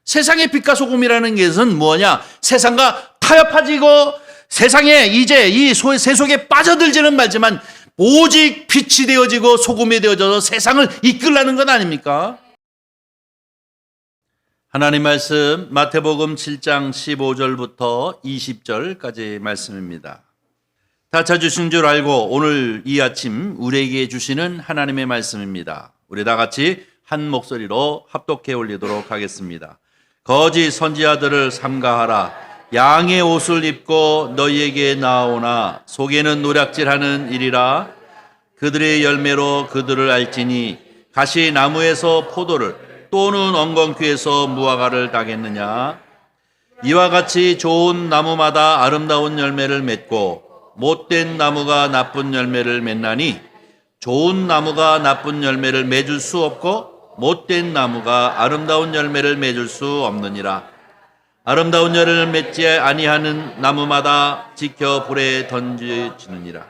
세상의 빛과 소금이라는 것은 뭐냐? 세상과 타협하지고 세상에 이제 이 세속에 빠져들지는 말지만 오직 빛이 되어지고 소금이 되어져서 세상을 이끌라는 것 아닙니까? 하나님 말씀 마태복음 7장 15절부터 20절까지 말씀입니다. 다 찾으신 줄 알고 오늘 이 아침 우리에게 주시는 하나님의 말씀입니다. 우리 다 같이 한 목소리로 합독해 올리도록 하겠습니다. 거짓 선지자들을 삼가하라. 양의 옷을 입고 너희에게 나오나 속에는 노략질하는 일이라. 그들의 열매로 그들을 알지니 가시나무에서 포도를 또는 엉겅퀴에서 무화과를 따겠느냐. 이와 같이 좋은 나무마다 아름다운 열매를 맺고 못된 나무가 나쁜 열매를 맺나니 좋은 나무가 나쁜 열매를 맺을 수 없고 못된 나무가 아름다운 열매를 맺을 수 없느니라. 아름다운 열매를 맺지 아니하는 나무마다 지켜 불에 던져지느니라.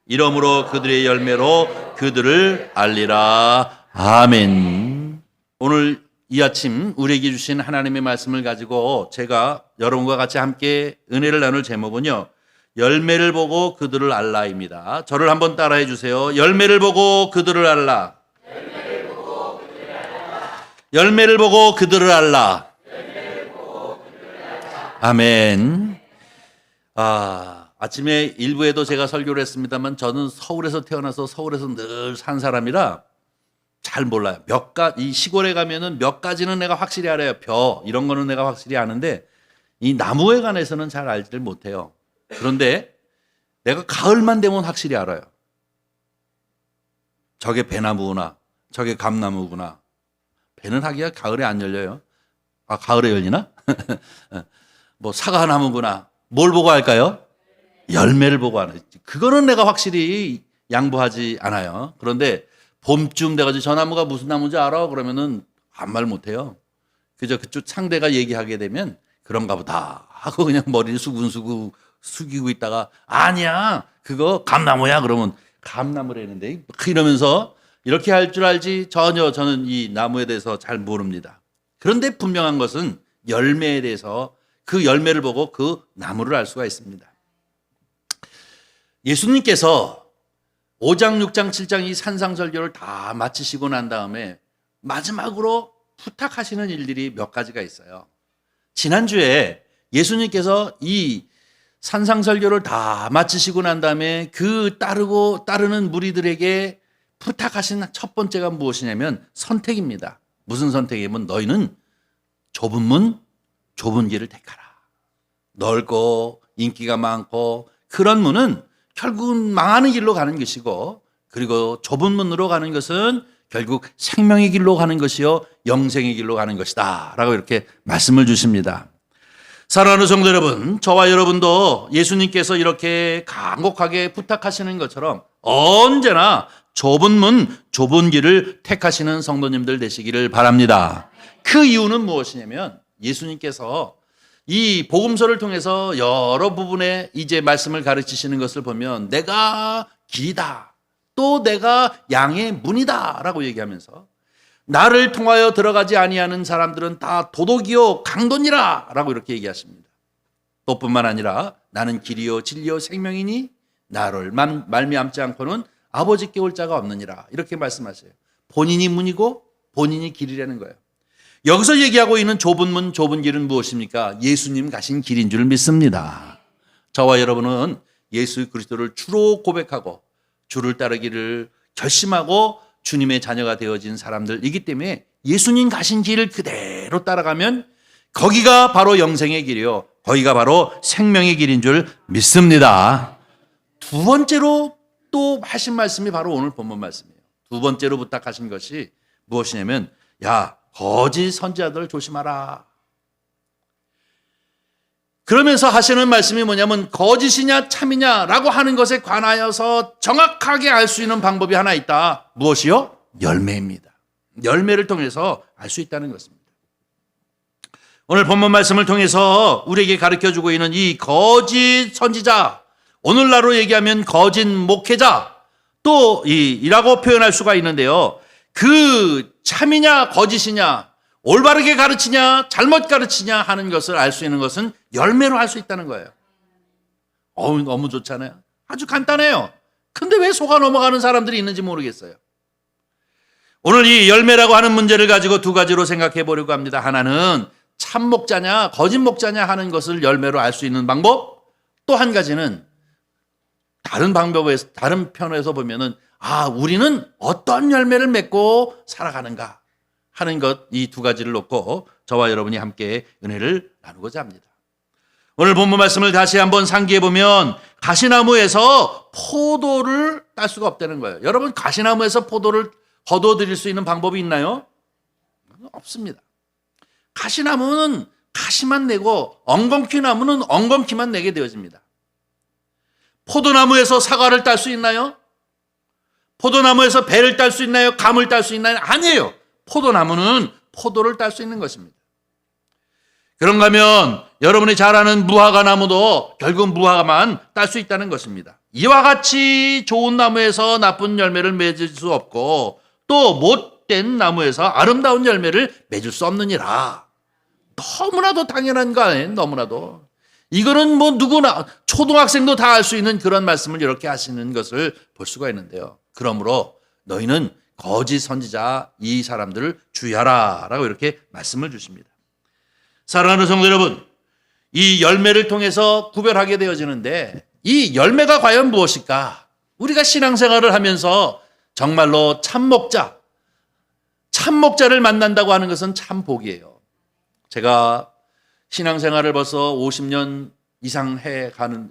이러므로 그들의 열매로 그들을 알리라. 아멘. 오늘 이 아침 우리에게 주신 하나님의 말씀을 가지고 제가 여러분과 같이 함께 은혜를 나눌 제목은요, 열매를 보고 그들을 알라입니다. 저를 한번 따라해 주세요. 열매를 보고 그들을 알라. 열매를 보고 그들을 알라. 아멘. 아침에 일부에도 제가 설교를 했습니다만 저는 서울에서 태어나서 서울에서 늘 산 사람이라 잘 몰라요. 이 시골에 가면은 몇 가지는 내가 확실히 알아요. 벼 이런 거는 내가 확실히 아는데 이 나무에 관해서는 잘 알지를 못해요. 그런데 내가 가을만 되면 확실히 알아요. 저게 배나무구나. 저게 감나무구나. 배는 하기가 가을에 안 열려요. 가을에 열리나? 뭐 사과나무구나. 뭘 보고 할까요? 열매를 보고 하는. 그거는 내가 확실히 양보하지 않아요. 그런데 봄쯤 돼가지고 저 나무가 무슨 나무인지 알아? 그러면은 아무 말 못해요. 그저 그쪽 상대가 얘기하게 되면 그런가 보다 하고 그냥 머리를 수근수근 숙이고 있다가 아니야 그거 감나무야 그러면 감나무라는데 이러면서 이렇게 할 줄 알지 전혀 저는 이 나무에 대해서 잘 모릅니다. 그런데 분명한 것은 열매에 대해서 그 열매를 보고 그 나무를 알 수가 있습니다. 예수님께서 5장, 6장, 7장 이 산상설교를 다 마치시고 난 다음에 마지막으로 부탁하시는 일들이 몇 가지가 있어요. 지난주에 예수님께서 이 산상설교를 다 마치시고 난 다음에 그 따르는 무리들에게 부탁하신 첫 번째가 무엇이냐면 선택입니다. 무슨 선택이냐면 너희는 좁은 문, 좁은 길을 택하라. 넓고 인기가 많고 그런 문은 결국은 망하는 길로 가는 것이고 그리고 좁은 문으로 가는 것은 결국 생명의 길로 가는 것이요 영생의 길로 가는 것이다 라고 이렇게 말씀을 주십니다. 사랑하는 성도 여러분, 저와 여러분도 예수님께서 이렇게 간곡하게 부탁하시는 것처럼 언제나 좁은 문, 좁은 길을 택하시는 성도님들 되시기를 바랍니다. 그 이유는 무엇이냐면 예수님께서 이 복음서를 통해서 여러 부분에 이제 말씀을 가르치시는 것을 보면 내가 길이다, 또 내가 양의 문이다 라고 얘기하면서 나를 통하여 들어가지 아니하는 사람들은 다 도둑이요 강도니라 라고 이렇게 얘기하십니다. 또 뿐만 아니라 나는 길이요 진리요 생명이니 나를 말미암지 않고는 아버지께 올 자가 없느니라 이렇게 말씀하세요. 본인이 문이고 본인이 길이라는 거예요. 여기서 얘기하고 있는 좁은 문 좁은 길은 무엇입니까? 예수님 가신 길인 줄 믿습니다. 저와 여러분은 예수 그리스도를 주로 고백하고 주를 따르기를 결심하고 주님의 자녀가 되어진 사람들이기 때문에 예수님 가신 길을 그대로 따라가면 거기가 바로 영생의 길이요 거기가 바로 생명의 길인 줄 믿습니다. 두 번째로 또 하신 말씀이 바로 오늘 본문 말씀이에요. 두 번째로 부탁하신 것이 무엇이냐면 야 거짓 선지자들을 조심하라. 그러면서 하시는 말씀이 뭐냐면 거짓이냐 참이냐라고 하는 것에 관하여서 정확하게 알 수 있는 방법이 하나 있다. 무엇이요? 열매입니다. 열매를 통해서 알 수 있다는 것입니다. 오늘 본문 말씀을 통해서 우리에게 가르쳐주고 있는 이 거짓 선지자, 오늘날로 얘기하면 거짓 목회자, 또 이라고 표현할 수가 있는데요. 그 참이냐 거짓이냐, 올바르게 가르치냐 잘못 가르치냐 하는 것을 알 수 있는 것은 열매로 알 수 있다는 거예요. 너무 좋잖아요. 아주 간단해요. 근데 왜 속아 넘어가는 사람들이 있는지 모르겠어요. 오늘 이 열매라고 하는 문제를 가지고 두 가지로 생각해 보려고 합니다. 하나는 참 목자냐 거짓 목자냐 하는 것을 열매로 알 수 있는 방법, 또 한 가지는 다른 방법에서, 다른 편에서 보면은 우리는 어떤 열매를 맺고 살아가는가 하는 것, 이 두 가지를 놓고 저와 여러분이 함께 은혜를 나누고자 합니다. 오늘 본문 말씀을 다시 한번 상기해 보면 가시나무에서 포도를 딸 수가 없다는 거예요. 여러분, 가시나무에서 포도를 거둬들일 수 있는 방법이 있나요? 없습니다. 가시나무는 가시만 내고 엉겅퀴 나무는 엉겅퀴만 내게 되어집니다. 포도나무에서 사과를 딸 수 있나요? 포도나무에서 배를 딸 수 있나요? 감을 딸 수 있나요? 아니에요. 포도나무는 포도를 딸 수 있는 것입니다. 그런가 하면 여러분이 잘 아는 무화과 나무도 결국 무화과만 딸 수 있다는 것입니다. 이와 같이 좋은 나무에서 나쁜 열매를 맺을 수 없고 또 못된 나무에서 아름다운 열매를 맺을 수 없느니라. 너무나도 당연한 거 아니에요? 너무나도. 이거는 누구나 초등학생도 다 알 수 있는 그런 말씀을 이렇게 하시는 것을 볼 수가 있는데요. 그러므로 너희는 거짓 선지자 이 사람들을 주의하라 라고 이렇게 말씀을 주십니다. 사랑하는 성도 여러분, 이 열매를 통해서 구별하게 되어지는데 이 열매가 과연 무엇일까? 우리가 신앙생활을 하면서 정말로 참목자를 만난다고 하는 것은 참 복이에요. 제가 신앙생활을 벌써 50년 이상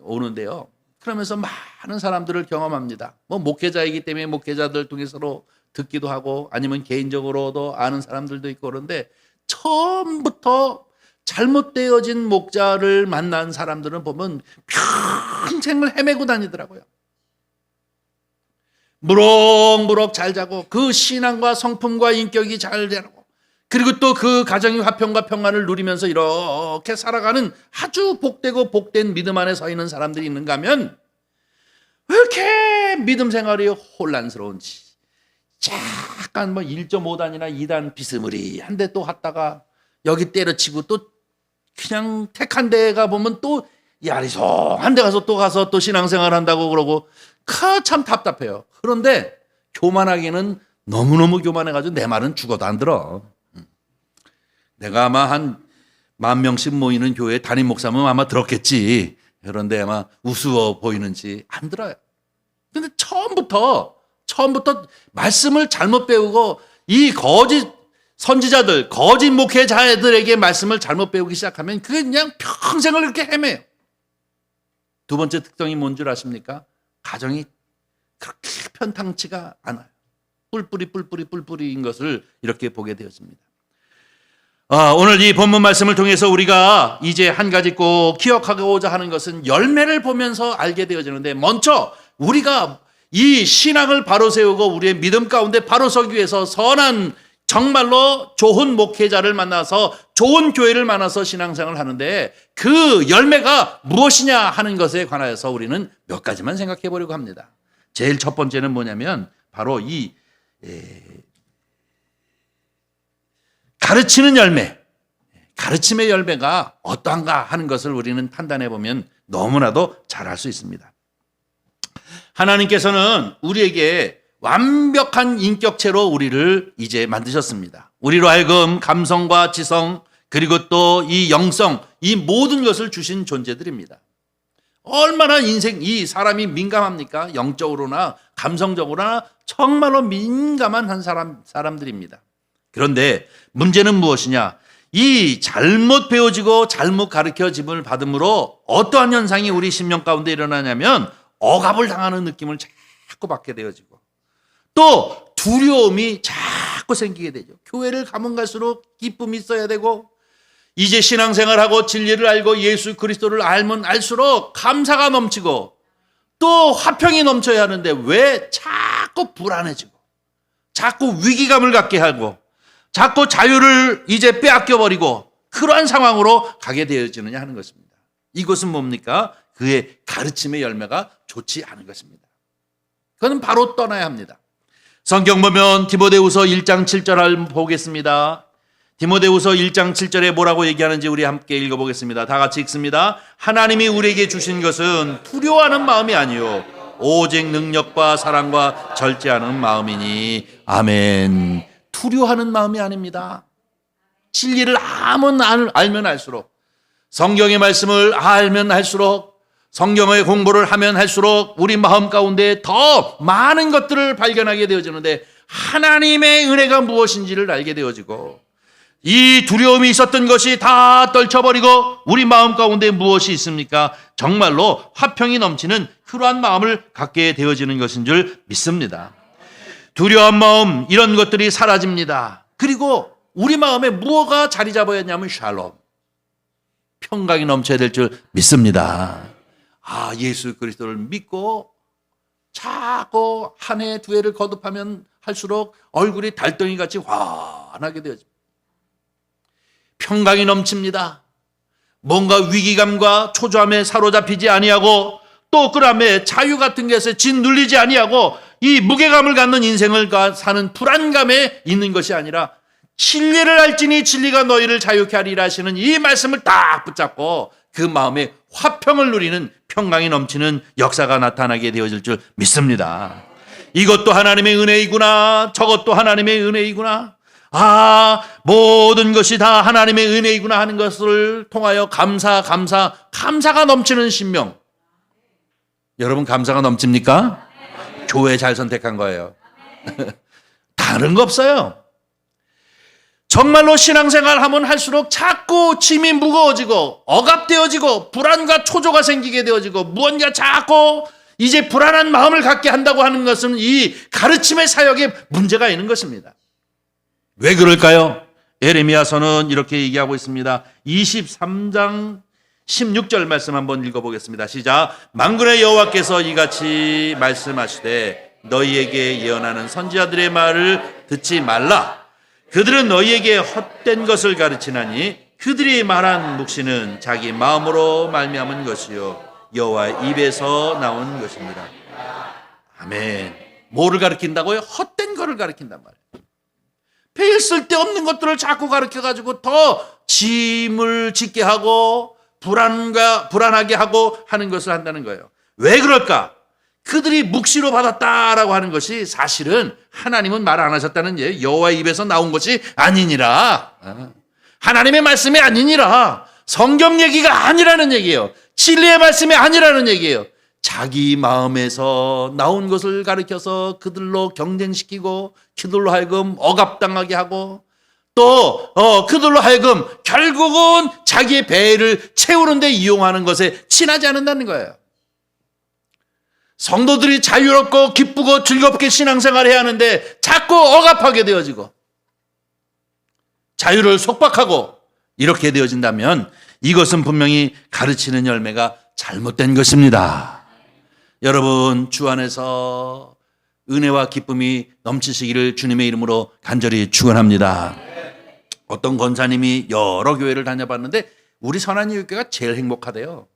오는데요. 그러면서 많은 사람들을 경험합니다. 목회자이기 때문에 목회자들 통해서로 듣기도 하고 아니면 개인적으로도 아는 사람들도 있고 그런데 처음부터 잘못되어진 목자를 만난 사람들은 보면 평생을 헤매고 다니더라고요. 무럭무럭 잘 자고 그 신앙과 성품과 인격이 잘 되고 그리고 또 그 가정의 화평과 평안을 누리면서 이렇게 살아가는 아주 복되고 복된 믿음 안에 서 있는 사람들이 있는가 하면 왜 이렇게 믿음 생활이 혼란스러운지 약간 1.5단이나 2단 비스무리한데 또 갔다가 여기 때려치고 또 그냥 택한 데가 보면 또 야리송한 데 가서 또 신앙생활 한다고 그러고 참 답답해요. 그런데 교만하기는 너무너무 교만해가지고 내 말은 죽어도 안 들어. 내가 아마 한 10,000명씩 모이는 교회 담임 목사면 아마 들었겠지. 그런데 아마 우스워 보이는지 안 들어요. 근데 처음부터 말씀을 잘못 배우고 이 거짓 선지자들, 거짓 목회자들에게 말씀을 잘못 배우기 시작하면 그게 그냥 평생을 이렇게 헤매요. 두 번째 특성이 뭔 줄 아십니까? 가정이 그렇게 편탕치가 않아요. 뿔뿔이인 것을 이렇게 보게 되었습니다. 오늘 이 본문 말씀을 통해서 우리가 이제 한 가지 꼭 기억하고자 하는 것은 열매를 보면서 알게 되어지는데 먼저 우리가 이 신앙을 바로 세우고 우리의 믿음 가운데 바로 서기 위해서 선한 정말로 좋은 목회자를 만나서 좋은 교회를 만나서 신앙생활을 하는데 그 열매가 무엇이냐 하는 것에 관하여서 우리는 몇 가지만 생각해 보려고 합니다. 제일 첫 번째는 뭐냐면 바로 이 가르치는 열매, 가르침의 열매가 어떠한가 하는 것을 우리는 판단해 보면 너무나도 잘 알 수 있습니다. 하나님께서는 우리에게 완벽한 인격체로 우리를 이제 만드셨습니다. 우리로 하여금 감성과 지성 그리고 또 이 영성 이 모든 것을 주신 존재들입니다. 얼마나 이 사람이 민감합니까? 영적으로나 감성적으로나 정말로 민감한 한 사람들입니다. 그런데 문제는 무엇이냐? 이 잘못 배워지고 잘못 가르쳐짐을 받음으로 어떠한 현상이 우리 심령 가운데 일어나냐면 억압을 당하는 느낌을 자꾸 받게 되어지고 또 두려움이 자꾸 생기게 되죠. 교회를 가면 갈수록 기쁨이 있어야 되고 이제 신앙생활하고 진리를 알고 예수 그리스도를 알면 알수록 감사가 넘치고 또 화평이 넘쳐야 하는데 왜 자꾸 불안해지고 자꾸 위기감을 갖게 하고 자꾸 자유를 이제 빼앗겨버리고 그러한 상황으로 가게 되어지느냐 하는 것입니다. 이것은 뭡니까? 그의 가르침의 열매가 좋지 않은 것입니다. 그건 바로 떠나야 합니다. 성경 보면 디모데후서 1장 7절을 보겠습니다. 디모데후서 1장 7절에 뭐라고 얘기하는지 우리 함께 읽어보겠습니다. 다 같이 읽습니다. 하나님이 우리에게 주신 것은 두려워하는 마음이 아니요 오직 능력과 사랑과 절제하는 마음이니. 아멘. 두려워하는 마음이 아닙니다. 진리를 알면 알수록, 성경의 말씀을 알면 할수록, 성경의 공부를 하면 할수록 우리 마음 가운데 더 많은 것들을 발견하게 되어지는데, 하나님의 은혜가 무엇인지를 알게 되어지고, 이 두려움이 있었던 것이 다 떨쳐버리고 우리 마음 가운데 무엇이 있습니까? 정말로 화평이 넘치는 그러한 마음을 갖게 되어지는 것인 줄 믿습니다. 두려운 마음, 이런 것들이 사라집니다. 그리고 우리 마음에 무엇가 자리 잡아야 했냐면 샬롬, 평강이 넘쳐야 될 줄 믿습니다. 예수 그리스도를 믿고 자꾸 한 해 두 해를 거듭하면 할수록 얼굴이 달덩이같이 환하게 되어집니다. 평강이 넘칩니다. 뭔가 위기감과 초조함에 사로잡히지 아니하고, 또 그 다음에 자유 같은 것에 짓눌리지 아니하고, 이 무게감을 갖는 인생을 사는 불안감에 있는 것이 아니라, 진리를 알지니 진리가 너희를 자유케 하리라 하시는 이 말씀을 딱 붙잡고 그 마음에 화평을 누리는 평강이 넘치는 역사가 나타나게 되어질 줄 믿습니다. 이것도 하나님의 은혜이구나, 저것도 하나님의 은혜이구나, 모든 것이 다 하나님의 은혜이구나 하는 것을 통하여 감사가 넘치는 심령. 여러분, 감사가 넘칩니까? 교회 잘 선택한 거예요. 다른 거 없어요. 정말로 신앙생활 하면 할수록 자꾸 짐이 무거워지고 억압되어지고 불안과 초조가 생기게 되어지고, 무언가 자꾸 이제 불안한 마음을 갖게 한다고 하는 것은 이 가르침의 사역에 문제가 있는 것입니다. 왜 그럴까요? 에레미야서는 이렇게 얘기하고 있습니다. 23장 16절 말씀 한번 읽어보겠습니다. 시작. 만군의 여호와께서 이같이 말씀하시되 너희에게 예언하는 선지자들의 말을 듣지 말라. 그들은 너희에게 헛된 것을 가르치나니 그들이 말한 묵시는 자기 마음으로 말미암은 것이요 여호와의 입에서 나온 것입니다. 아멘. 뭐를 가르친다고요? 헛된 것을 가르친단 말이에요. 별 쓸데없는 것들을 자꾸 가르쳐가지고 더 짐을 짓게 하고 불안하게 하고 하는 것을 한다는 거예요. 왜 그럴까? 그들이 묵시로 받았다라고 하는 것이 사실은 하나님은 말 안 하셨다는 얘기예요. 여호와의 입에서 나온 것이 아니니라. 하나님의 말씀이 아니니라. 성경 얘기가 아니라는 얘기예요. 진리의 말씀이 아니라는 얘기예요. 자기 마음에서 나온 것을 가르쳐서 그들로 경쟁시키고 그들로 하여금 억압당하게 하고, 또 그들로 하여금 결국은 자기의 배를 채우는 데 이용하는 것에 친하지 않는다는 거예요. 성도들이 자유롭고 기쁘고 즐겁게 신앙생활을 해야 하는데 자꾸 억압하게 되어지고 자유를 속박하고 이렇게 되어진다면 이것은 분명히 가르치는 열매가 잘못된 것입니다. 여러분, 주 안에서 은혜와 기쁨이 넘치시기를 주님의 이름으로 간절히 축원합니다. 어떤 권사님이 여러 교회를 다녀봤는데 우리 선한이교회가 제일 행복하대요.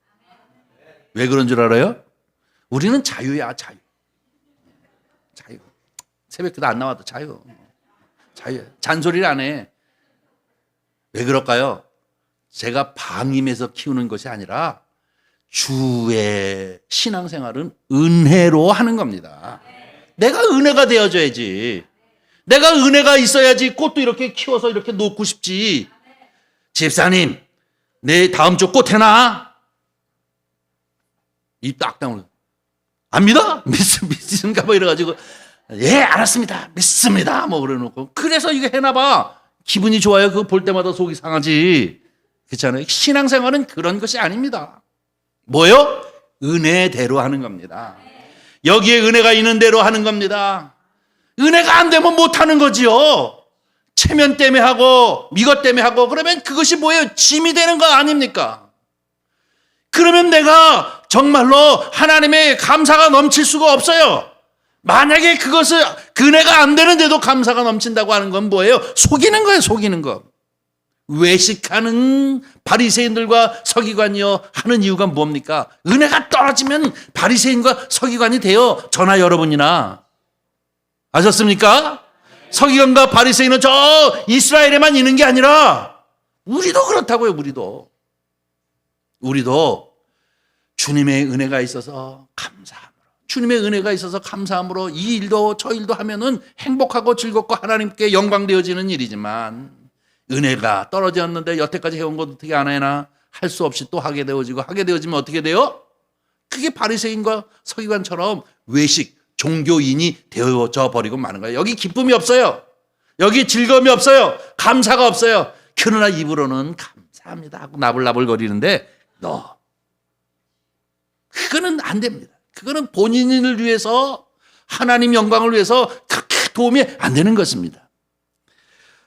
왜 그런 줄 알아요? 우리는 자유야, 자유. 새벽기도 안 나와도 자유. 잔소리를 안 해. 왜 그럴까요? 제가 방임해서 키우는 것이 아니라 주의 신앙생활은 은혜로 하는 겁니다. 내가 은혜가 되어줘야지. 내가 은혜가 있어야지 꽃도 이렇게 키워서 이렇게 놓고 싶지. 집사님, 내 다음 주 꽃 해놔. 입 딱 다물어. 안 믿어? 믿습니까? 뭐 이래가지고, 예, 알았습니다. 믿습니다. 뭐 그래놓고. 그래서 이거 해놔봐. 기분이 좋아요. 그거 볼 때마다 속이 상하지. 그렇잖아요. 신앙생활은 그런 것이 아닙니다. 뭐요? 은혜대로 하는 겁니다. 여기에 은혜가 있는 대로 하는 겁니다. 은혜가 안 되면 못 하는 거지요. 체면 때문에 하고, 이것 때문에 하고, 그러면 그것이 뭐예요? 짐이 되는 거 아닙니까? 그러면 내가 정말로 하나님의 감사가 넘칠 수가 없어요. 만약에 그것을 은혜가 안 되는데도 감사가 넘친다고 하는 건 뭐예요? 속이는 거예요, 속이는 거. 외식하는 바리새인들과 서기관이요 하는 이유가 뭡니까? 은혜가 떨어지면 바리새인과 서기관이 돼요. 저나 여러분이나. 아셨습니까? 서기관과 바리새인은 저 이스라엘에만 있는 게 아니라 우리도 그렇다고요. 우리도 주님의 은혜가 있어서 감사함으로 이 일도 저 일도 하면은 행복하고 즐겁고 하나님께 영광되어지는 일이지만, 은혜가 떨어졌는데 여태까지 해온 것 어떻게 안 해나 할 수 없이 또 하게 되어지면 어떻게 돼요? 그게 바리새인과 서기관처럼 외식, 종교인이 되어져 버리고 마는 거예요. 여기 기쁨이 없어요. 여기 즐거움이 없어요. 감사가 없어요. 그러나 입으로는 감사합니다 하고 나불나불 거리는데, 그거는 안 됩니다. 그거는 본인을 위해서, 하나님 영광을 위해서 그렇게 도움이 안 되는 것입니다.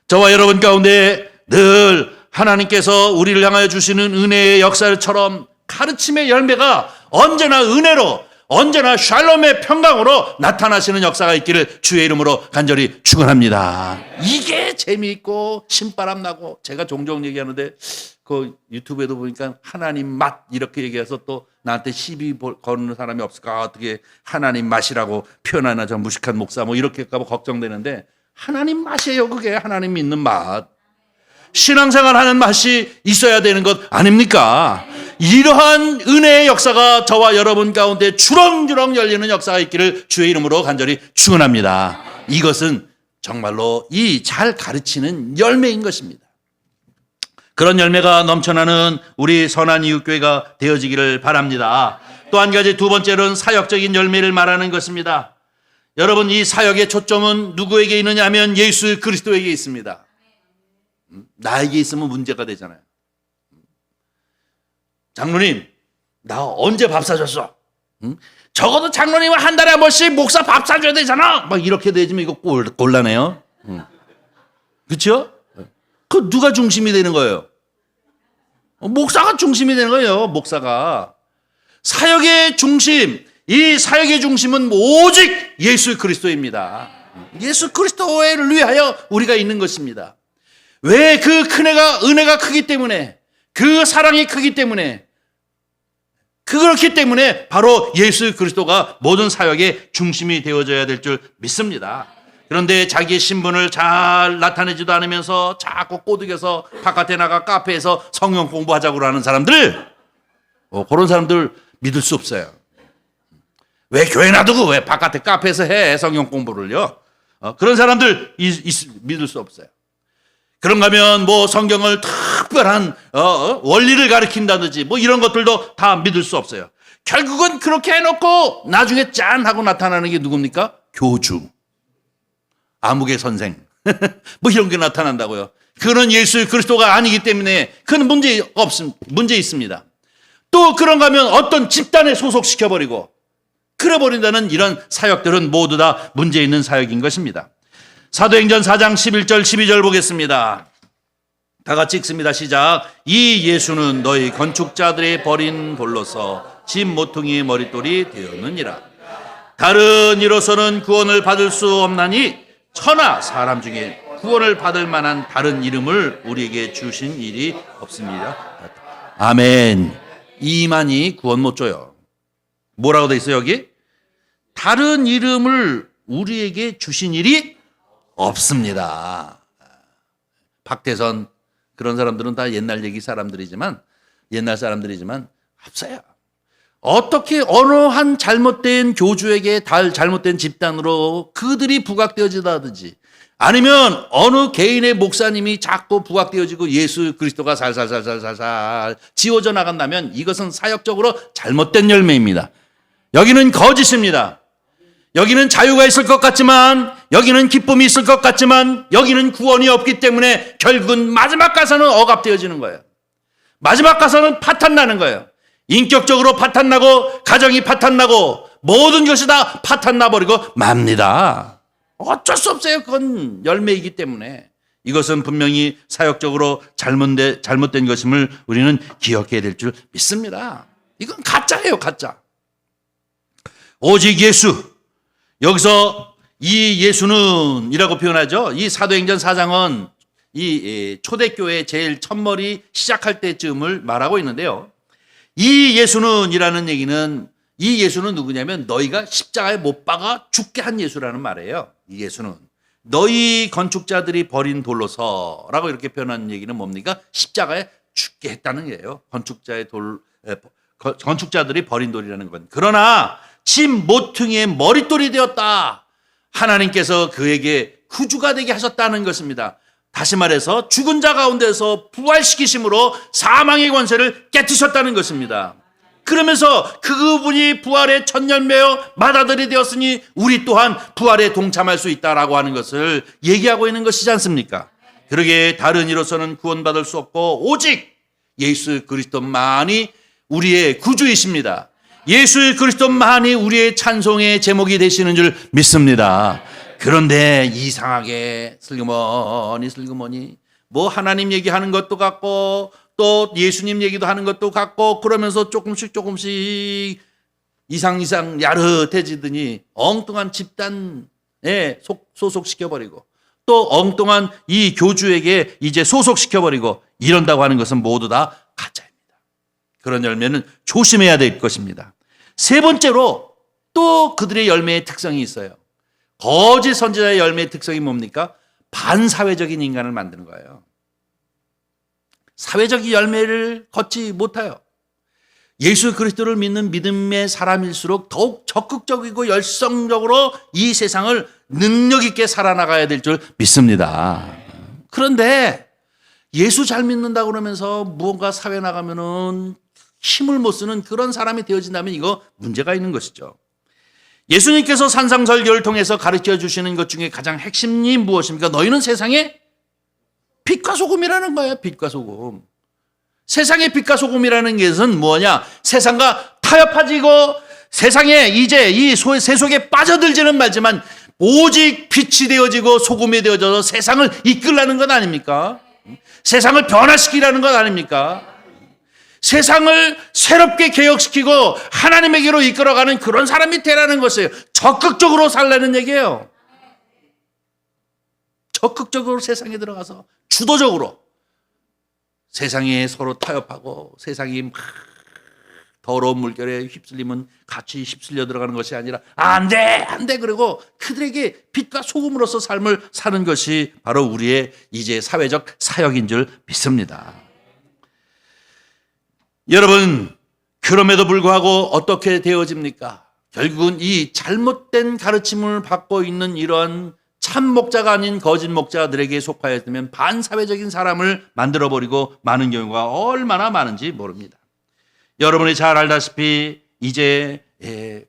저와 여러분 가운데 늘 하나님께서 우리를 향하여 주시는 은혜의 역사처럼 가르침의 열매가 언제나 은혜로, 언제나 샬롬의 평강으로 나타나시는 역사가 있기를 주의 이름으로 간절히 축원합니다. 이게 재미있고 신바람 나고, 제가 종종 얘기하는데 그 유튜브에도 보니까 하나님 맛 이렇게 얘기해서 또 나한테 시비 거는 사람이 없을까, 어떻게 하나님 맛이라고 표현하나, 저 무식한 목사 뭐 이렇게 할까 봐 걱정되는데, 하나님 맛이에요. 그게 하나님 믿는 맛. 신앙생활 하는 맛이 있어야 되는 것 아닙니까? 이러한 은혜의 역사가 저와 여러분 가운데 주렁주렁 열리는 역사가 있기를 주의 이름으로 간절히 축원합니다. 이것은 정말로 이 잘 가르치는 열매인 것입니다. 그런 열매가 넘쳐나는 우리 선한 이웃교회가 되어지기를 바랍니다. 또 한 가지, 두 번째로는 사역적인 열매를 말하는 것입니다. 여러분, 이 사역의 초점은 누구에게 있느냐 하면 예수 그리스도에게 있습니다. 나에게 있으면 문제가 되잖아요. 장로님, 나 언제 밥 사줬어? 적어도 장로님은 한 달에 한 번씩 목사 밥 사줘야 되잖아. 막 이렇게 되지면 이거 곤란해요. 그렇죠? 그 누가 중심이 되는 거예요? 목사가 중심이 되는 거예요. 목사가. 사역의 중심, 이 사역의 중심은 오직 예수 그리스도입니다. 예수 그리스도를 위하여 우리가 있는 것입니다. 왜? 그 큰 은혜가 크기 때문에, 그 사랑이 크기 때문에, 그렇기 때문에 바로 예수 그리스도가 모든 사역의 중심이 되어져야 될 줄 믿습니다. 그런데 자기의 신분을 잘 나타내지도 않으면서 자꾸 꼬드겨서 바깥에 나가 카페에서 성경 공부하자고 하는 사람들, 그런 사람들 믿을 수 없어요. 왜 교회 놔두고 왜 바깥에 카페에서 해 성경 공부를요? 그런 사람들 믿을 수 없어요. 그런가 하면 뭐 성경을 특별한 원리를 가르친다든지 뭐 이런 것들도 다 믿을 수 없어요. 결국은 그렇게 해놓고 나중에 짠 하고 나타나는 게 누굽니까? 교주, 아무개 선생 뭐 이런 게 나타난다고요. 그는 예수 그리스도가 아니기 때문에 그는 문제 있습니다. 또 그런가 하면 어떤 집단에 소속시켜버리고 그래버린다는 이런 사역들은 모두 다 문제 있는 사역인 것입니다. 사도행전 4장 11절 12절 보겠습니다. 다 같이 읽습니다. 시작. 이 예수는 너희 건축자들의 버린 돌로서 집 모퉁이의 머릿돌이 되었느니라. 다른 이로서는 구원을 받을 수 없나니 천하 사람 중에 구원을 받을 만한 다른 이름을 우리에게 주신 일이 없습니다. 아멘. 이만이 구원 못 줘요. 뭐라고 돼 있어요 여기? 다른 이름을 우리에게 주신 일이 없습니다. 박태선 그런 사람들은 다 옛날 사람들이지만 없어요. 어떻게 어느 한 잘못된 교주에게 잘못된 집단으로 그들이 부각되어지다든지, 아니면 어느 개인의 목사님이 자꾸 부각되어지고 예수 그리스도가 살살살살살살 지워져 나간다면 이것은 사역적으로 잘못된 열매입니다. 여기는 거짓입니다. 여기는 자유가 있을 것 같지만, 여기는 기쁨이 있을 것 같지만, 여기는 구원이 없기 때문에 결국은 마지막 가서는 억압되어지는 거예요. 마지막 가서는 파탄나는 거예요. 인격적으로 파탄나고, 가정이 파탄나고, 모든 것이 다 파탄나버리고 맙니다. 어쩔 수 없어요. 그건 열매이기 때문에. 이것은 분명히 사역적으로 잘못된 것임을 우리는 기억해야 될 줄 믿습니다. 이건 가짜예요, 가짜. 오직 예수. 여기서 이 예수는 이라고 표현하죠. 이 사도행전 4장은 이 초대교회 제일 첫머리 시작할 때쯤을 말하고 있는데요. 이 예수는 이라는 얘기는, 이 예수는 누구냐면 너희가 십자가에 못 박아 죽게 한 예수라는 말이에요. 이 예수는. 너희 건축자들이 버린 돌로서라고 이렇게 표현한 얘기는 뭡니까? 십자가에 죽게 했다는 거예요. 건축자들이 버린 돌이라는 건. 그러나 집 모퉁이의 머릿돌이 되었다. 하나님께서 그에게 구주가 되게 하셨다는 것입니다. 다시 말해서 죽은 자 가운데서 부활시키심으로 사망의 권세를 깨뜨셨다는 것입니다. 그러면서 그분이 부활의 첫 열매요 맏아들이 되었으니 우리 또한 부활에 동참할 수 있다라고 하는 것을 얘기하고 있는 것이지 않습니까? 그러기에 다른 이로서는 구원받을 수 없고 오직 예수 그리스도만이 우리의 구주이십니다. 예수 그리스도만이 우리의 찬송의 제목이 되시는 줄 믿습니다. 그런데 이상하게 슬그머니 뭐 하나님 얘기하는 것도 같고 또 예수님 얘기도 하는 것도 같고 그러면서 조금씩 이상 야릇해지더니 엉뚱한 집단에 소속시켜버리고 또 엉뚱한 이 교주에게 이제 소속시켜버리고 이런다고 하는 것은 모두 다 가짜입니다. 그런 열매는 조심해야 될 것입니다. 세 번째로 또 그들의 열매의 특성이 있어요. 거짓 선지자의 열매의 특성이 뭡니까? 반사회적인 인간을 만드는 거예요. 사회적 열매를 걷지 못해요. 예수 그리스도를 믿는 믿음의 사람일수록 더욱 적극적이고 열성적으로 이 세상을 능력 있게 살아나가야 될 줄 믿습니다. 그런데 예수 잘 믿는다 그러면서 무언가 사회 나가면은 힘을 못 쓰는 그런 사람이 되어진다면 이거 문제가 있는 것이죠. 예수님께서 산상설교를 통해서 가르쳐 주시는 것 중에 가장 핵심이 무엇입니까? 너희는 세상의 빛과 소금이라는 거예요. 빛과 소금. 세상의 빛과 소금이라는 것은 뭐냐? 세상과 타협하지고 세상에 이제 이 세속에 빠져들지는 말지만 오직 빛이 되어지고 소금이 되어져서 세상을 이끌라는 것 아닙니까? 세상을 변화시키라는 것 아닙니까? 세상을 새롭게 개혁시키고 하나님에게로 이끌어가는 그런 사람이 되라는 것이에요. 적극적으로 살라는 얘기예요. 적극적으로 세상에 들어가서 주도적으로 세상에 서로 타협하고 세상이 막 더러운 물결에 휩쓸리면 같이 휩쓸려 들어가는 것이 아니라 안 돼 그리고 그들에게 빛과 소금으로서 삶을 사는 것이 바로 우리의 이제 사회적 사역인 줄 믿습니다. 여러분, 그럼에도 불구하고 어떻게 되어집니까? 결국은 이 잘못된 가르침을 받고 있는 이러한 참 목자가 아닌 거짓 목자들에게 속하였으면 반사회적인 사람을 만들어버리고 많은 경우가 얼마나 많은지 모릅니다. 여러분이 잘 알다시피 이제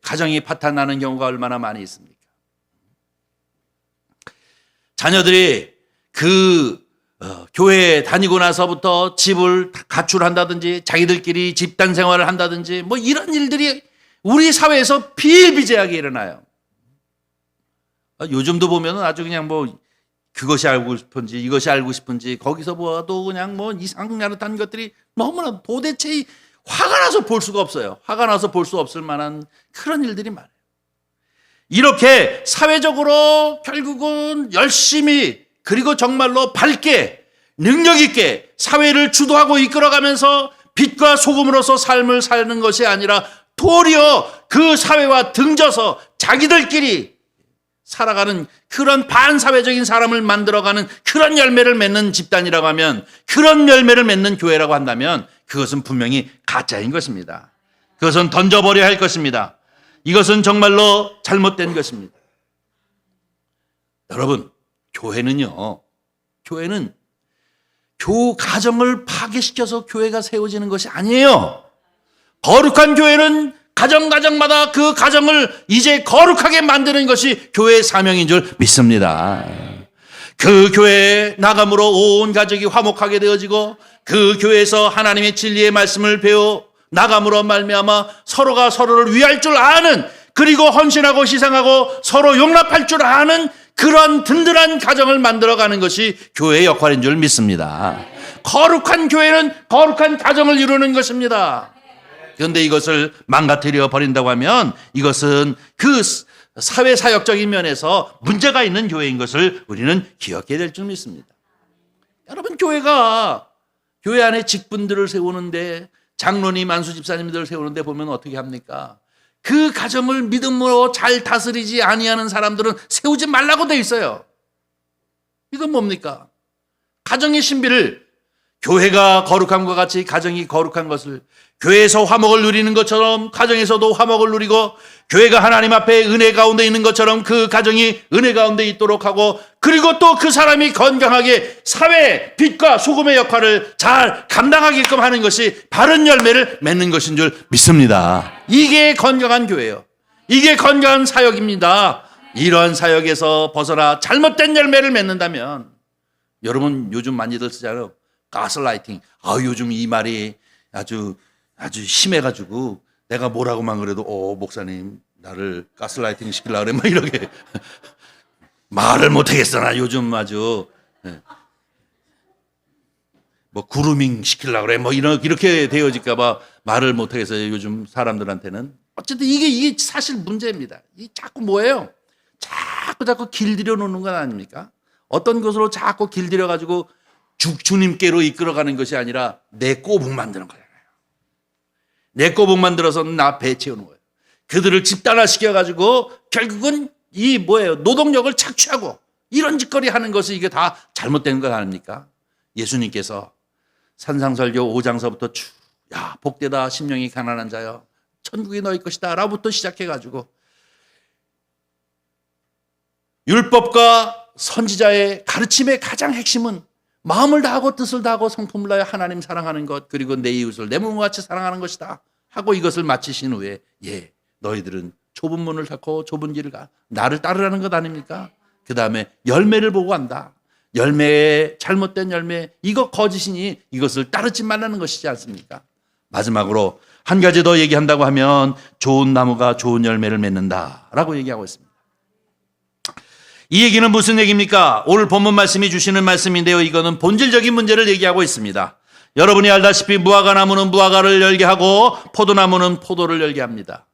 가정이 파탄나는 경우가 얼마나 많이 있습니까? 자녀들이 교회에 다니고 나서부터 집을 가출한다든지 자기들끼리 집단 생활을 한다든지 뭐 이런 일들이 우리 사회에서 비일비재하게 일어나요. 요즘도 보면 아주 그냥 뭐 그것이 알고 싶은지 이것이 알고 싶은지 거기서 보아도 그냥 뭐 이상야릇한 것들이 너무나 도대체 화가 나서 볼 수가 없어요. 화가 나서 볼 수 없을 만한 그런 일들이 많아요. 이렇게 사회적으로 결국은 열심히 그리고 정말로 밝게 능력 있게 사회를 주도하고 이끌어가면서 빛과 소금으로서 삶을 사는 것이 아니라 도리어 그 사회와 등져서 자기들끼리 살아가는 그런 반사회적인 사람을 만들어가는 그런 열매를 맺는 집단이라고 하면 그런 열매를 맺는 교회라고 한다면 그것은 분명히 가짜인 것입니다. 그것은 던져버려야 할 것입니다. 이것은 정말로 잘못된 것입니다. 여러분, 교회는 가정을 파괴시켜서 교회가 세워지는 것이 아니에요. 거룩한 교회는 가정마다 그 가정을 이제 거룩하게 만드는 것이 교회의 사명인 줄 믿습니다. 그 교회에 나감으로 온 가족이 화목하게 되어지고 그 교회에서 하나님의 진리의 말씀을 배워 나감으로 말미암아 서로가 서로를 위할 줄 아는 그리고 헌신하고 희생하고 서로 용납할 줄 아는 그런 든든한 가정을 만들어가는 것이 교회의 역할인 줄 믿습니다. 거룩한 교회는 거룩한 가정을 이루는 것입니다. 그런데 이것을 망가뜨려 버린다고 하면 이것은 그 사회사역적인 면에서 문제가 있는 교회인 것을 우리는 기억해야 될 줄 믿습니다. 여러분, 교회가 교회 안에 직분들을 세우는데 장로님, 안수집사님들을 세우는데 보면 어떻게 합니까? 그 가정을 믿음으로 잘 다스리지 아니하는 사람들은 세우지 말라고 돼 있어요. 이건 뭡니까? 가정의 신비를, 교회가 거룩함과 같이 가정이 거룩한 것을, 교회에서 화목을 누리는 것처럼 가정에서도 화목을 누리고, 교회가 하나님 앞에 은혜 가운데 있는 것처럼 그 가정이 은혜 가운데 있도록 하고, 그리고 또 그 사람이 건강하게 사회의 빛과 소금의 역할을 잘 감당하게끔 하는 것이 바른 열매를 맺는 것인 줄 믿습니다. 이게 건강한 교회예요. 이게 건강한 사역입니다. 이러한 사역에서 벗어나 잘못된 열매를 맺는다면, 여러분 요즘 많이들 쓰잖아요. 가스라이팅. 요즘 이 말이 아주 심해가지고 내가 뭐라고만 그래도 목사님 나를 가스라이팅 시키려고 그래 막 이렇게 말을 못하겠어 나 요즘 아주 뭐 그루밍 시키려고 그래 뭐 이렇게 되어질까 봐 말을 못하겠어요. 요즘 사람들한테는. 어쨌든 이게 사실 문제입니다. 이 자꾸 뭐예요? 자꾸 길들여 놓는 건 아닙니까? 어떤 것으로 자꾸 길들여 가지고 주님께로 이끌어가는 것이 아니라 내 꼬북 만드는 거잖아요. 내 꼬북 만들어서 나 배 채우는 거예요. 그들을 집단화시켜 가지고 결국은 이 뭐예요? 노동력을 착취하고 이런 짓거리 하는 것이 이게 다 잘못된 것 아닙니까? 예수님께서 산상설교 5장서부터 야 복되다 심령이 가난한 자여 천국이 너희 것이다 라부터 시작해 가지고 율법과 선지자의 가르침의 가장 핵심은 마음을 다하고 뜻을 다하고 성품을 다하여 하나님 사랑하는 것, 그리고 내 이웃을 내 몸과 같이 사랑하는 것이다 하고 이것을 마치신 후에 너희들은 좁은 문을 닫고 좁은 길을 가 나를 따르라는 것 아닙니까? 그 다음에 열매를 보고 간다. 열매에 잘못된 열매, 이거 거짓이니 이것을 따르지 말라는 것이지 않습니까? 마지막으로 한 가지 더 얘기한다고 하면 좋은 나무가 좋은 열매를 맺는다라고 얘기하고 있습니다. 이 얘기는 무슨 얘기입니까? 오늘 본문 말씀이 주시는 말씀인데요. 이거는 본질적인 문제를 얘기하고 있습니다. 여러분이 알다시피 무화과 나무는 무화과를 열게 하고 포도나무는 포도를 열게 합니다.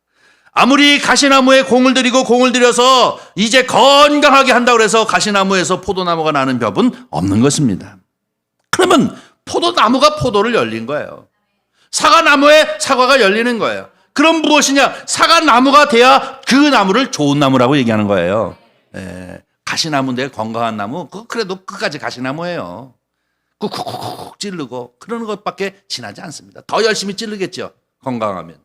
아무리 가시나무에 공을 들여서 이제 건강하게 한다고 해서 가시나무에서 포도나무가 나는 법은 없는 것입니다. 그러면 포도나무가 포도를 열린 거예요. 사과나무에 사과가 열리는 거예요. 그럼 무엇이냐? 사과나무가 돼야 그 나무를 좋은 나무라고 얘기하는 거예요. 가시나무인데 건강한 나무, 그래도 끝까지 가시나무예요. 쿡쿡쿡 찌르고 그러는 것밖에 지나지 않습니다. 더 열심히 찌르겠죠, 건강하면.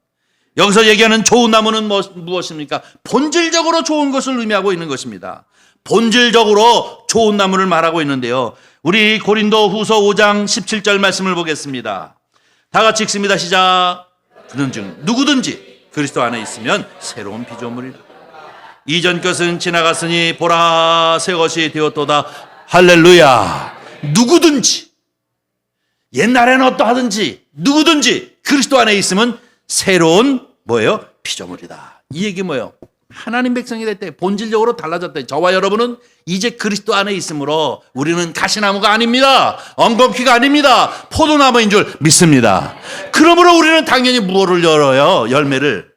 여기서 얘기하는 좋은 나무는 무엇입니까? 본질적으로 좋은 것을 의미하고 있는 것입니다. 본질적으로 좋은 나무를 말하고 있는데요. 우리 고린도 후서 5장 17절 말씀을 보겠습니다. 다 같이 읽습니다. 시작. 그런즉 누구든지 그리스도 안에 있으면 새로운 피조물이라. 이전 것은 지나갔으니 보라 새 것이 되었도다. 할렐루야. 누구든지, 옛날에는 어떠하든지 누구든지 그리스도 안에 있으면 새로운 뭐예요? 피조물이다. 이 얘기 뭐예요? 하나님 백성이 될 때 본질적으로 달라졌다. 저와 여러분은 이제 그리스도 안에 있으므로 우리는 가시나무가 아닙니다. 엉겅퀴가 아닙니다. 포도나무인 줄 믿습니다. 그러므로 우리는 당연히 무엇을 열어요? 열매를.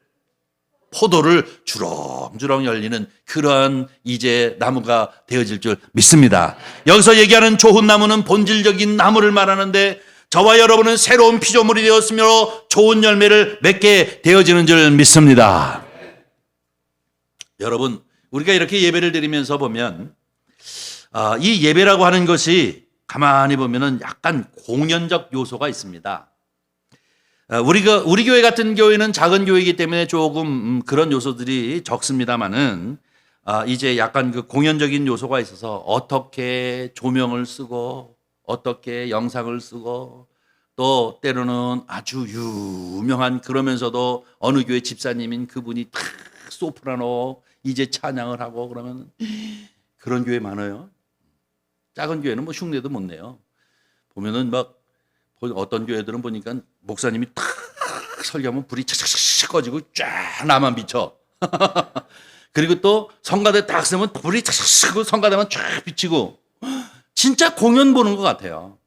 포도를 주렁주렁 열리는 그러한 이제 나무가 되어질 줄 믿습니다. 여기서 얘기하는 좋은 나무는 본질적인 나무를 말하는데 저와 여러분은 새로운 피조물이 되었으며 좋은 열매를 맺게 되어지는 줄 믿습니다. 여러분, 우리가 이렇게 예배를 드리면서 보면 이 예배라고 하는 것이 가만히 보면은 약간 공연적 요소가 있습니다. 우리 교회 같은 교회는 작은 교회이기 때문에 조금 그런 요소들이 적습니다만은 이제 약간 그 공연적인 요소가 있어서 어떻게 조명을 쓰고 어떻게 영상을 쓰고 또 때로는 아주 유명한 그러면서도 어느 교회 집사님인 그분이 탁 소프라노 이제 찬양을 하고 그러면 그런 교회 많아요. 작은 교회는 뭐 흉내도 못 내요. 보면은 막 어떤 교회들은 보니까 목사님이 탁 설교하면 불이 착착착 꺼지고 쫙 나만 비쳐. 그리고 또 성가대 딱 쓰면 불이 착착착 끄고 성가대만 쫙 비치고 진짜 공연 보는 것 같아요.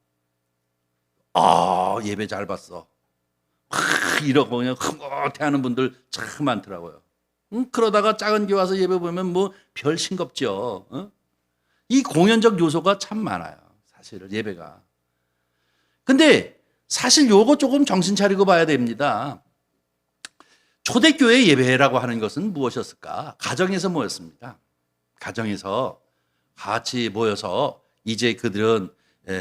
예배 잘 봤어. 이러고 그냥 흐뭇해하는 분들 참 많더라고요. 그러다가 작은 교회 와서 예배 보면 뭐 별 싱겁죠. 이 공연적 요소가 참 많아요. 사실은 예배가. 근데 사실 요거 조금 정신 차리고 봐야 됩니다. 초대교회 예배라고 하는 것은 무엇이었을까? 가정에서 모였습니다. 가정에서 같이 모여서 이제 그들은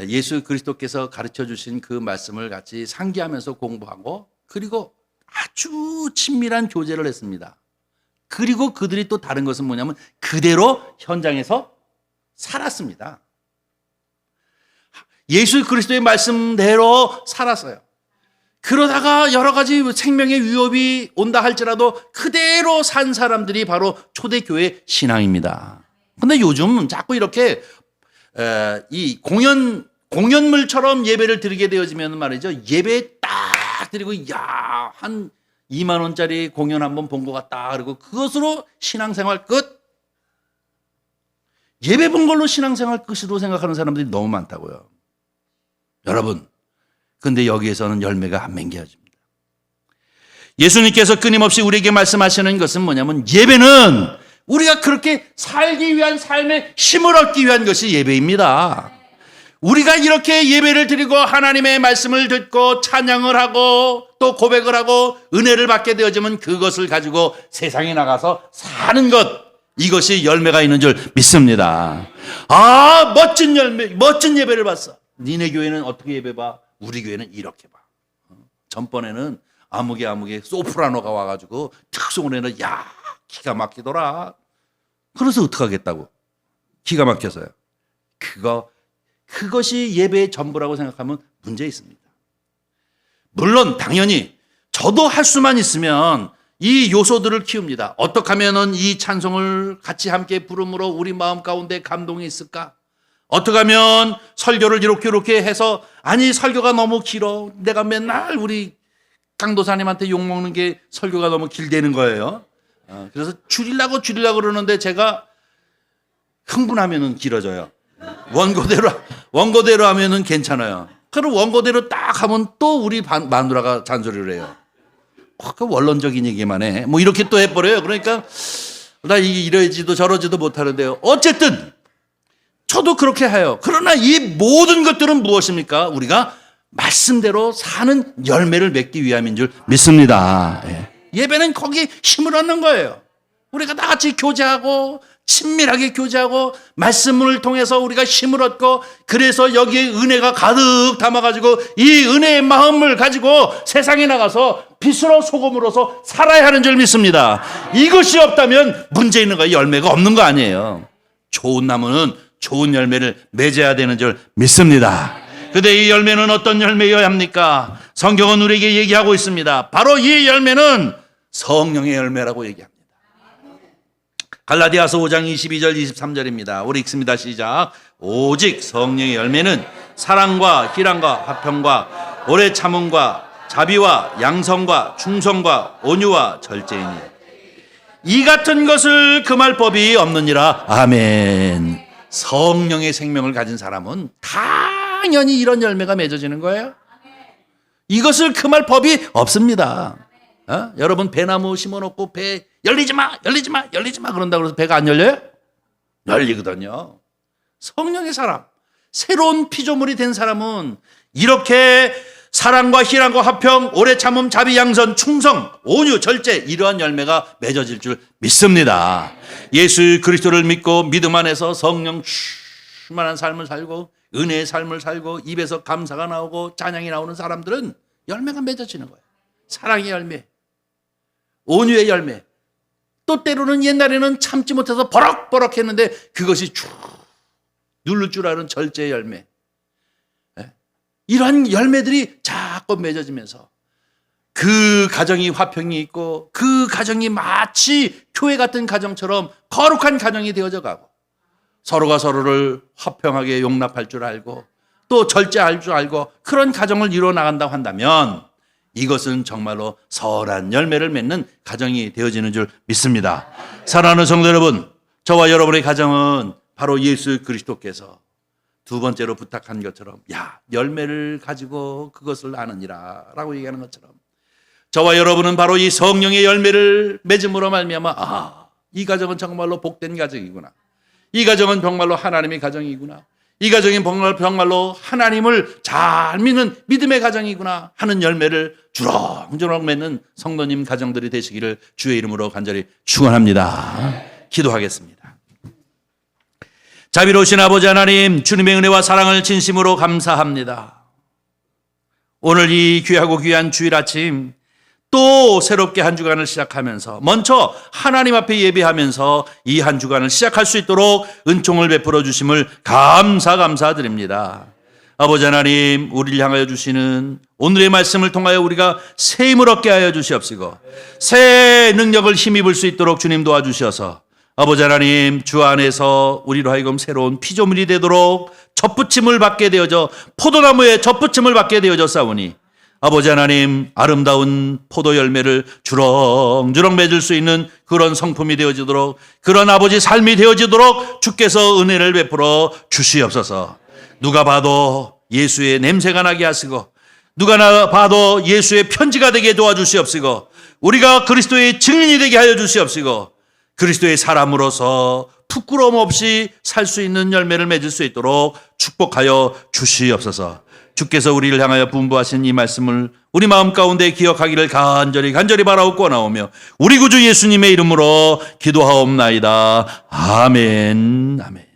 예수 그리스도께서 가르쳐 주신 그 말씀을 같이 상기하면서 공부하고 그리고 아주 친밀한 교제를 했습니다. 그리고 그들이 또 다른 것은 뭐냐면 그대로 현장에서 살았습니다. 예수 그리스도의 말씀대로 살았어요. 그러다가 여러 가지 생명의 위협이 온다 할지라도 그대로 산 사람들이 바로 초대교회 신앙입니다. 근데 요즘 자꾸 이렇게 이 공연물처럼 예배를 드리게 되어지면 말이죠. 예배 딱 드리고 한 2만 원짜리 공연 한번 본 것 같다. 그리고 그것으로 신앙생활 끝. 예배 본 걸로 신앙생활 끝으로 생각하는 사람들이 너무 많다고요. 여러분, 근데 여기에서는 열매가 안 맺겨집니다. 예수님께서 끊임없이 우리에게 말씀하시는 것은 뭐냐면 예배는 우리가 그렇게 살기 위한 삶의 힘을 얻기 위한 것이 예배입니다. 우리가 이렇게 예배를 드리고 하나님의 말씀을 듣고 찬양을 하고 또 고백을 하고 은혜를 받게 되어지면 그것을 가지고 세상에 나가서 사는 것, 이것이 열매가 있는 줄 믿습니다. 아, 멋진 열매, 멋진 예배를 봤어. 니네 교회는 어떻게 예배 봐? 우리 교회는 이렇게 봐. 전번에는 아무개 소프라노가 와가지고 특송을 해는 기가 막히더라. 그래서 어떡하겠다고. 기가 막혀서요. 그것이 예배의 전부라고 생각하면 문제 있습니다. 물론 당연히 저도 할 수만 있으면 이 요소들을 키웁니다. 어떻게 하면 이 찬송을 같이 함께 부름으로 우리 마음 가운데 감동이 있을까? 어떻게 하면 설교를 이렇게 해서 아니 설교가 너무 길어. 내가 맨날 우리 강도사님한테 욕먹는 게 설교가 너무 길다는 거예요. 그래서 줄이려고 그러는데 제가 흥분하면은 길어져요. 원고대로 하면은 괜찮아요. 그럼 원고대로 딱 하면 또 우리 마누라가 잔소리를 해요. 그 원론적인 얘기만 해. 뭐 이렇게 또 해버려요. 그러니까 나 이러지도 저러지도 못하는데요. 어쨌든 저도 그렇게 해요. 그러나 이 모든 것들은 무엇입니까? 우리가 말씀대로 사는 열매를 맺기 위함인 줄 믿습니다. 예배는 거기 힘을 얻는 거예요. 우리가 다 같이 교제하고 친밀하게 교제하고 말씀을 통해서 우리가 힘을 얻고 그래서 여기에 은혜가 가득 담아가지고 이 은혜의 마음을 가지고 세상에 나가서 빛으로 소금으로서 살아야 하는 줄 믿습니다. 이것이 없다면 문제 있는 거예요. 열매가 없는 거 아니에요. 좋은 나무는 좋은 열매를 맺어야 되는 줄 믿습니다. 근데 이 열매는 어떤 열매여야 합니까? 성경은 우리에게 얘기하고 있습니다. 바로 이 열매는 성령의 열매라고 얘기합니다. 갈라디아서 5장 22절 23절입니다. 우리 읽습니다. 시작. 오직 성령의 열매는 사랑과 희락과 화평과 오래 참음과 자비와 양성과 충성과 온유와 절제이니 이 같은 것을 금할 법이 없느니라. 아멘. 성령의 생명을 가진 사람은 당연히 이런 열매가 맺어지는 거예요. 이것을 금할 법이 없습니다. 여러분 배나무 심어놓고 배 열리지 마 그런다고 해서 배가 안 열려요? 열리거든요. 성령의 사람, 새로운 피조물이 된 사람은 이렇게 사랑과 희락과 화평, 오래 참음, 자비, 양선, 충성, 온유, 절제 이러한 열매가 맺어질 줄 믿습니다. 예수 그리스도를 믿고 믿음 안에서 성령 충만한 삶을 살고 은혜의 삶을 살고 입에서 감사가 나오고 찬양이 나오는 사람들은 열매가 맺어지는 거예요. 사랑의 열매, 온유의 열매, 또 때로는 옛날에는 참지 못해서 버럭버럭 했는데 그것이 쭉 누를 줄 아는 절제의 열매, 이러한 열매들이 자꾸 맺어지면서 그 가정이 화평이 있고 그 가정이 마치 교회 같은 가정처럼 거룩한 가정이 되어져 가고 서로가 서로를 화평하게 용납할 줄 알고 또 절제할 줄 알고 그런 가정을 이루어 나간다고 한다면 이것은 정말로 선한 열매를 맺는 가정이 되어지는 줄 믿습니다. 사랑하는 성도 여러분, 저와 여러분의 가정은 바로 예수 그리스도께서 두 번째로 부탁한 것처럼 열매를 가지고 그것을 아느니라 라고 얘기하는 것처럼 저와 여러분은 바로 이 성령의 열매를 맺음으로 말미암아 이 가정은 정말로 복된 가정이구나. 이 가정은 정말로 하나님의 가정이구나. 이 가정이 정말로 하나님을 잘 믿는 믿음의 가정이구나 하는 열매를 주렁주렁 맺는 성도님 가정들이 되시기를 주의 이름으로 간절히 축원합니다. 기도하겠습니다. 자비로우신 아버지 하나님, 주님의 은혜와 사랑을 진심으로 감사합니다. 오늘 이 귀하고 귀한 주일 아침 또 새롭게 한 주간을 시작하면서 먼저 하나님 앞에 예배하면서 이 한 주간을 시작할 수 있도록 은총을 베풀어 주심을 감사드립니다. 아버지 하나님, 우리를 향하여 주시는 오늘의 말씀을 통하여 우리가 새 힘을 얻게 하여 주시옵시고 새 능력을 힘입을 수 있도록 주님 도와주셔서 아버지 하나님, 주 안에서 우리로 하여금 새로운 피조물이 되도록 젖붙임을 받게 되어져 포도나무에 젖붙임을 받게 되어져 싸우니 아버지 하나님, 아름다운 포도 열매를 주렁주렁 맺을 수 있는 그런 성품이 되어지도록, 그런 아버지 삶이 되어지도록 주께서 은혜를 베풀어 주시옵소서. 누가 봐도 예수의 냄새가 나게 하시고 누가 봐도 예수의 편지가 되게 도와주시옵시고 우리가 그리스도의 증인이 되게 하여 주시옵시고 그리스도의 사람으로서 부끄러움 없이 살 수 있는 열매를 맺을 수 있도록 축복하여 주시옵소서. 주께서 우리를 향하여 분부하신 이 말씀을 우리 마음 가운데 기억하기를 간절히 바라옵고 나오며 우리 구주 예수님의 이름으로 기도하옵나이다. 아멘.